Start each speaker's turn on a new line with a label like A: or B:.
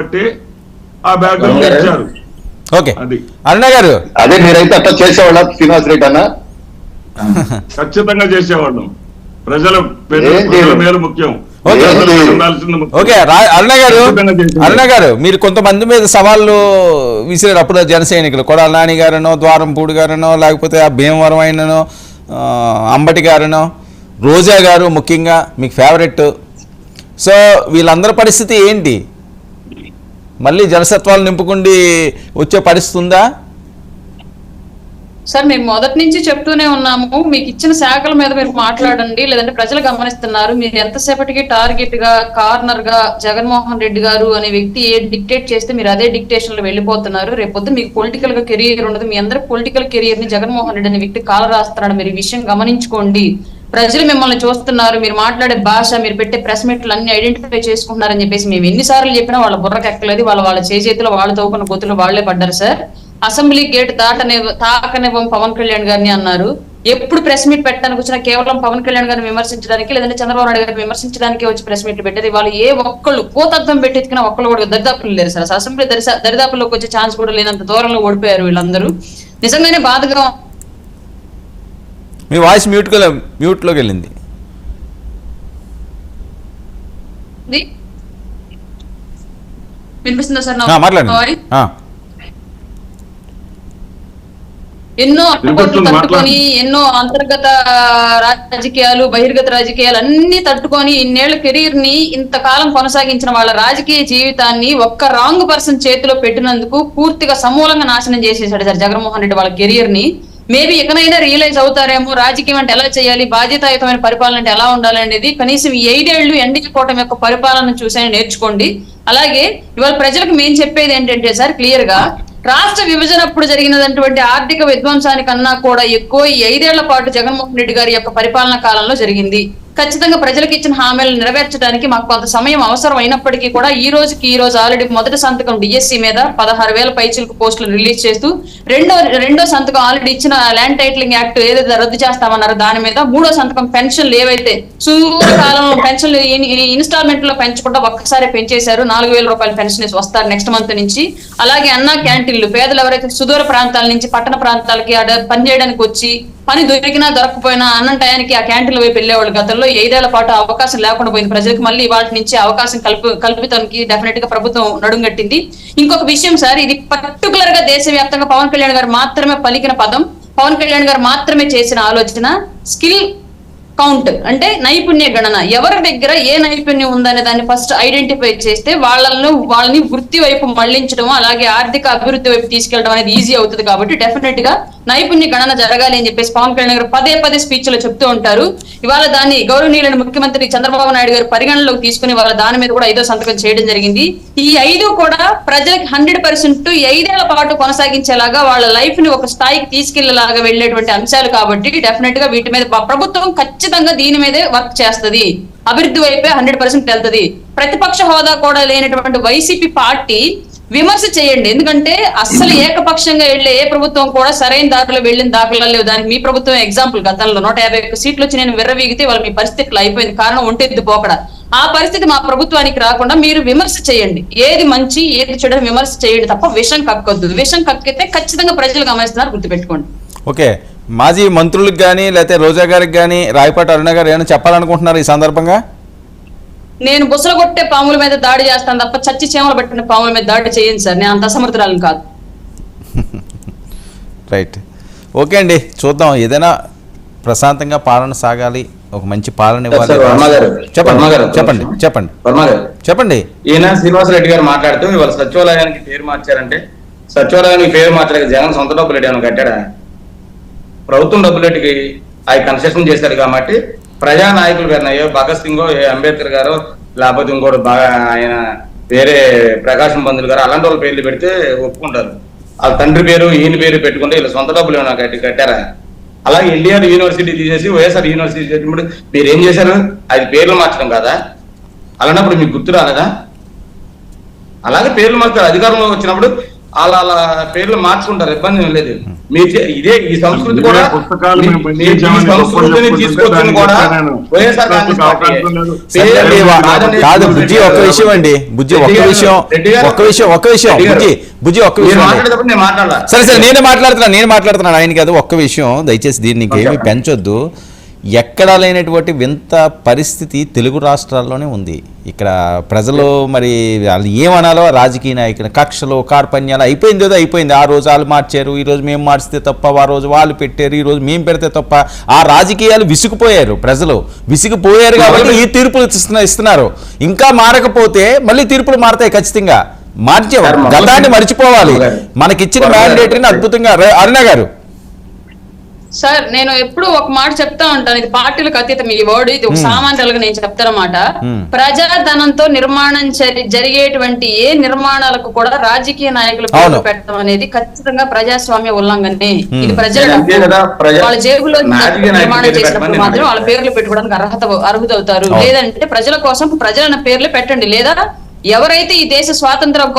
A: కాబట్టి ఆ బ్యాక్గ్రౌండ్ ఇచ్చారు.
B: ఓకే అరుణ గారు,
C: అదే మీరైతే అట్లా చేసేవాళ్ళ శ్రీనివాస్ రెడ్డి అన్న?
A: ఖచ్చితంగా చేసేవాళ్ళం. ప్రజల మేలు ముఖ్యం.
B: ఓకే అరుణ గారు, మీరు కొంతమంది మీద సవాళ్ళు విసిరారు అప్పుడు జన సైనికులు, కొడాల నాని గారనో, ద్వారంపూడి గారనో, లేకపోతే ఆ భీమవరం ఆయననో, అంబటి గారనో, రోజా గారు ముఖ్యంగా మీకు ఫేవరెట్. సో వీళ్ళందరి పరిస్థితి ఏంటి? మళ్ళీ జనసత్వాలు నింపుకుండి వచ్చే పరిస్థితి ఉందా?
D: సార్ మేము మొదటి నుంచి చెప్తూనే ఉన్నాము, మీకు ఇచ్చిన శాఖల మీద మీరు మాట్లాడండి, లేదంటే ప్రజలు గమనిస్తున్నారు. మీరు ఎంతసేపటికి టార్గెట్ గా, కార్నర్ గా జగన్మోహన్ రెడ్డి గారు అనే వ్యక్తి ఏ డిక్టేట్ చేస్తే మీరు అదే డిక్టేషన్ లో వెళ్ళిపోతున్నారు. రేపొద్దు మీకు పొలిటికల్ గా కెరీర్ ఉండదు. మీ అందరి పొలిటికల్ కెరీర్ ని జగన్మోహన్ రెడ్డి అనే వ్యక్తి కాల రాస్తున్నాడు. మీరు ఈ విషయం గమనించుకోండి. ప్రజలు మిమ్మల్ని చూస్తున్నారు, మీరు మాట్లాడే భాష, మీరు పెట్టే ప్రెస్ మీట్లు అన్ని ఐడెంటిఫై చేసుకుంటున్నారని చెప్పేసి మేము ఎన్నిసార్లు చెప్పినా వాళ్ళ బుర్రకు ఎక్కలేదు. వాళ్ళ చేతిలో వాళ్ళ తోకున్న గొత్తులు వాళ్లే పడ్డారు సార్. అసెంబ్లీ గేట్ తాకనివ్వం పవన్ కళ్యాణ్ గారిని అన్నారు. ఎప్పుడు ప్రెస్ మీట్ పెట్టడానికి వచ్చినా కేవలం పవన్ కళ్యాణ్ గారిని విమర్శించడానికి, లేదంటే చంద్రబాబు నాయుడు గారిని విమర్శించడానికి వచ్చి ప్రెస్ మీట్లు పెట్టేది. వాళ్ళు ఏ ఒక్కళ్ళు కోతర్థం పెట్టెత్తుకున్న ఒక్కళ్ళు కూడా దరిదాపులు లేరు సార్. అసెంబ్లీ దరిదాపుల్లోకి వచ్చే ఛాన్స్ కూడా లేనంత దూరంలో ఓడిపోయారు వీళ్ళందరూ. నిజంగానే బాధగా.
B: మీ వాయిస్ మ్యూట్లోకి వెళ్ళింది.
D: వినిపిస్తుందా సార్?
B: మాట్లాడండి.
D: ఎన్నో అడ్డుకోట్లు తట్టుకొని, ఎన్నో అంతర్గత రాజకీయాలు, బహిర్గత రాజకీయాలు అన్ని తట్టుకొని ఇన్నేళ్ల కెరీర్ ని ఇంతకాలం కొనసాగించిన వాళ్ళ రాజకీయ జీవితాన్ని ఒక్క రాంగ్ పర్సన్ చేతిలో పెట్టినందుకు పూర్తిగా సమూలంగా నాశనం చేసేసాడు సార్ జగన్మోహన్ రెడ్డి వాళ్ళ కెరీర్ ని. మేబీ ఎక్కడైనా రియలైజ్ అవుతారేమో, రాజకీయం అంటే ఎలా చేయాలి, బాధ్యతాయుతమైన పరిపాలన అంటే ఎలా ఉండాలి అనేది కనీసం ఈ 5 ఏళ్లు ఎన్డీఏ కూటమి యొక్క పరిపాలన చూసే నేర్చుకోండి. అలాగే ఇవాళ ప్రజలకు మేము చెప్పేది ఏంటంటే సార్, క్లియర్ గా రాష్ట్ర విభజన అప్పుడు జరిగినటువంటి ఆర్థిక విధ్వంసానికన్నా కూడా ఎక్కువ ఈ 5 ఏళ్ల పాటు జగన్మోహన్ రెడ్డి గారి యొక్క పరిపాలన కాలంలో జరిగింది. ఖచ్చితంగా ప్రజలకు ఇచ్చిన హామీలను నెరవేర్చడానికి మాకు కొంత సమయం అవసరం అయినప్పటికీ కూడా ఈ రోజు ఆల్రెడీ మొదటి సంతకం డిఎస్సి మీద 16,000 పైచిలకు పోస్టులు రిలీజ్ చేస్తూ, రెండో సంతకం ఆల్రెడీ ఇచ్చిన ల్యాండ్ టైటిలింగ్ యాక్ట్ ఏదైతే రద్దు చేస్తామన్నారో దాని మీద, మూడో సంతకం పెన్షన్లు ఏవైతే సూర్యకాలంలో పెన్షన్లు ఇన్స్టాల్మెంట్ లో పెంచకుండా ఒక్కసారి పెంచేశారు. 4,000 రూపాయల పెన్షన్ వస్తారు నెక్స్ట్ మంత్ నుంచి. అలాగే అన్నా క్యాంటీన్లు, పేదలు ఎవరైతే సుదూర ప్రాంతాల నుంచి పట్టణ ప్రాంతాలకి పనిచేయడానికి వచ్చి పని దొరికినా దొరకపోయినా అన్నం టయానికి ఆ క్యాంటీన్ల వైపు వెళ్లేవాళ్ళు. గతంలో 5 ఏళ్ల పాటు అవకాశం లేకుండా పోయింది ప్రజలకు. మళ్ళీ వాటి నుంచి అవకాశం కల్పితానికి డెఫినెట్ గా ప్రభుత్వం నడుంగట్టింది. ఇంకొక విషయం సార్, ఇది పర్టికులర్ గా దేశవ్యాప్తంగా పవన్ కళ్యాణ్ గారు మాత్రమే పలికిన పదం, పవన్ కళ్యాణ్ గారు మాత్రమే చేసిన ఆలోచన, స్కిల్ కౌంట్ అంటే నైపుణ్య గణన. ఎవరి దగ్గర ఏ నైపుణ్యం ఉందనే దాన్ని ఫస్ట్ ఐడెంటిఫై చేస్తే వాళ్ళని వృత్తి వైపు మళ్లించడం, అలాగే ఆర్థిక అభివృద్ధి వైపు తీసుకెళ్లడం అనేది ఈజీ అవుతుంది. కాబట్టి డెఫినెట్ గా నైపుణ్య గణన జరగాలి అని చెప్పేసి పవన్ కళ్యాణ్ గారు పదే స్పీచ్ లో చెప్తూ ఉంటారు. ఇవాళ దాన్ని గౌరవనీయులైన ముఖ్యమంత్రి చంద్రబాబు నాయుడు గారు పరిగణనలోకి తీసుకుని వాళ్ళ దాని మీద కూడా 5వ సంతకం చేయడం జరిగింది. ఈ 5 కూడా ప్రజలకు 100% 5 ఏళ్ల పాటు కొనసాగించేలాగా, వాళ్ళ లైఫ్ ని ఒక స్థాయికి తీసుకెళ్లేలాగా వెళ్లేటువంటి అంశాలు. కాబట్టి డెఫినెట్ గా వీటి మీద ప్రభుత్వం ఖచ్చితంగా దీని మీదే వర్క్ చేస్తుంది. అభివృద్ధి వైపే 100% వెళ్తుంది. ప్రతిపక్ష హోదా కూడా లేనటువంటి వైసీపీ పార్టీ విమర్శ చేయండి. ఎందుకంటే అస్సలు ఏకపక్షంగా వెళ్లే ఏ ప్రభుత్వం కూడా సరైన దారిలో వెళ్ళిన దాఖలాలు లేవు. దానికి మీ ప్రభుత్వం ఎగ్జాంపుల్. గతంలో 151 సీట్లు వచ్చి నేను విర్రవీగితే వాళ్ళ మీ పరిస్థితులు అయిపోయింది. కారణం ఒంటెద్దు పోకడ. ఆ పరిస్థితి మా ప్రభుత్వానికి రాకుండా మీరు విమర్శ చేయండి. ఏది మంచి ఏది చెడు విమర్శ చేయండి తప్ప విషం కక్కొద్దు. విషం కక్కితే ఖచ్చితంగా ప్రజలు గమనిస్తున్నారు, గుర్తుపెట్టుకోండి.
B: ఓకే, మాజీ మంత్రులకు కానీ లేకపోతే రోజా గారికి కానీ రాయపాటి అరుణ గారు ఏమైనా చెప్పాలనుకుంటున్నారు ఈ సందర్భంగా?
D: నేను బుసలు కొట్టే పాముల మీద దాడి చేస్తాను తప్ప చచ్చి చేమలు పట్టిన పాముల మీద దాడి చేయండి సార్. నేను అంత అసమర్థురాలను కాదు.
B: రైట్, ఓకే అండి, చూద్దాం. ఏదైనా ప్రశాంతంగా పాలన సాగాలి, ఒక మంచి పాలన ఇవ్వాలి. చెప్పండి.
E: ఈయన శ్రీనివాసరెడ్డి గారు మాట్లాడుతూ ఇవాళ సచివాలయానికి పేరు మార్చారంటే, సచివాలయానికి పేరు మార్చలేక జగన్ సొంత డబ్బులు ఏమైనా కట్టాడా? ప్రభుత్వం డబ్బులెట్టికి అవి కన్స్ట్రక్షన్ చేశారు కాబట్టి ప్రజా నాయకులు గారు భగత్ సింగ్, అంబేద్కర్ గారు, లేకపోతే ఇంకోటి బాగా ఆయన వేరే ప్రకాశం పంతులు గారు, అలాంటి వాళ్ళ పేర్లు పెడితే ఒప్పుకుంటారు. వాళ్ళ తండ్రి పేరు ఈయన పేరు పెట్టుకుంటే వీళ్ళు సొంత డబ్బులు ఏమైనా కట్టారా? అలాగే ఎన్టీఆర్ యూనివర్సిటీ తీసేసి వైఎస్ఆర్ యూనివర్సిటీ చేసినప్పుడు మీరు ఏం చేశారు? అది పేర్లు మార్చడం కాదా? అలాంటప్పుడు మీకు గుర్తు రాలేదా? అలాగే పేర్లు మార్చారు. అధికారంలో వచ్చినప్పుడు అలా పేర్లు మార్చుకుంటారు, ఇబ్బంది ఏం లేదు. ఇదే ఈ సంస్కృతి
A: ఇదే
E: కూడా
A: పుస్తకాలు మేము
E: ఈ
A: పండించామని
E: సంస్కృతిని
A: గొప్పలు
E: తీసుకొచ్చింది కూడా
A: చెప్పుకుంటే
E: వైఎస్ఆర్ కాంగ్రెస్
A: దానికి
E: పార్టీ.
A: అవకాశం లేదు.
B: సరే, కాదు బుజ్జి ఒక్క విషయం అండి, బుజ్జి ఒక్క విషయం బుజ్జి ఒక్క విషయం
E: మాట్లాడేటప్పుడు నేను మాట్లాడాల.
B: సరే నేను మాట్లాడుతున్నాను ఆయన కాదు. ఒక్క విషయం దయచేసి దీన్ని ఏమీ పెంచొద్దు. ఎక్కడా లేనటువంటి వింత పరిస్థితి తెలుగు రాష్ట్రాల్లోనే ఉంది. ఇక్కడ ప్రజలు మరి వాళ్ళు ఏమనాలో రాజకీయ నాయకులు కక్షలు కార్పణ్యాలు అయిపోయింది. ఆ రోజు వాళ్ళు మార్చారు, ఈ రోజు మేము మార్చితే తప్ప, ఆ రోజు వాళ్ళు పెట్టారు, ఈ రోజు మేము పెడితే తప్ప. ఆ రాజకీయాలు విసిగిపోయారు, ప్రజలు విసిగిపోయారు కాబట్టి ఈ తీర్పులు ఇస్తున్నారు. ఇంకా మారకపోతే మళ్ళీ తీర్పులు మారతాయి ఖచ్చితంగా. గతాన్ని మర్చిపోవాలి. మనకిచ్చిన మ్యాండేటరీని అద్భుతంగా అరుణ గారు.
D: సార్ నేను ఎప్పుడు ఒక మాట చెప్తా ఉంటాను, ఇది పార్టీలకు అతీతం ఈ వర్డ్, ఇది ఒక సామాన్యులుగా నేను చెప్తానమాట. ప్రజాధనంతో నిర్మాణం జరిగేటువంటి ఏ నిర్మాణాలకు కూడా రాజకీయ నాయకులు పేర్లు పెట్టడం అనేది ఖచ్చితంగా ప్రజాస్వామ్య ఉల్లంఘనే. ఇది ప్రజల వాళ్ళ జేబులో నిర్మాణం చేసినప్పుడు మాత్రం వాళ్ళ పేర్లు పెట్టుకోవడానికి అర్హత అవుతారు. లేదంటే ప్రజల కోసం ప్రజల పేర్లు పెట్టండి. లేదా ఎవరైతే ఈ దేశ స్వాతంత్రం